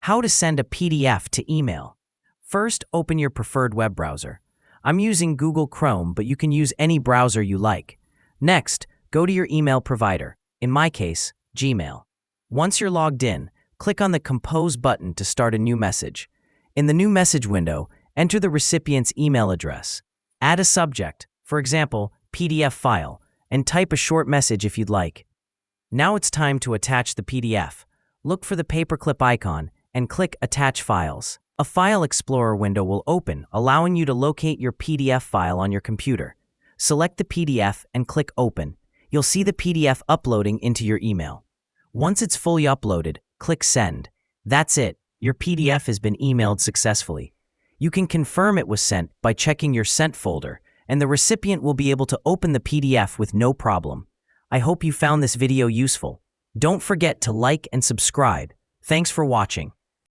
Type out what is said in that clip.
How to send a PDF to email. First, open your preferred web browser. I'm using Google Chrome, but you can use any browser you like. Next, go to your email provider, in my case, Gmail. Once you're logged in, click on the Compose button to start a new message. In the new message window, enter the recipient's email address. Add a subject, for example, PDF file, and type a short message if you'd like. Now it's time to attach the PDF. Look for the paperclip icon and click Attach Files. A File Explorer window will open, allowing you to locate your PDF file on your computer. Select the PDF and click Open. You'll see the PDF uploading into your email. Once it's fully uploaded, click Send. That's it. Your PDF has been emailed successfully. You can confirm it was sent by checking your Sent folder, and the recipient will be able to open the PDF with no problem. I hope you found this video useful. Don't forget to like and subscribe. Thanks for watching.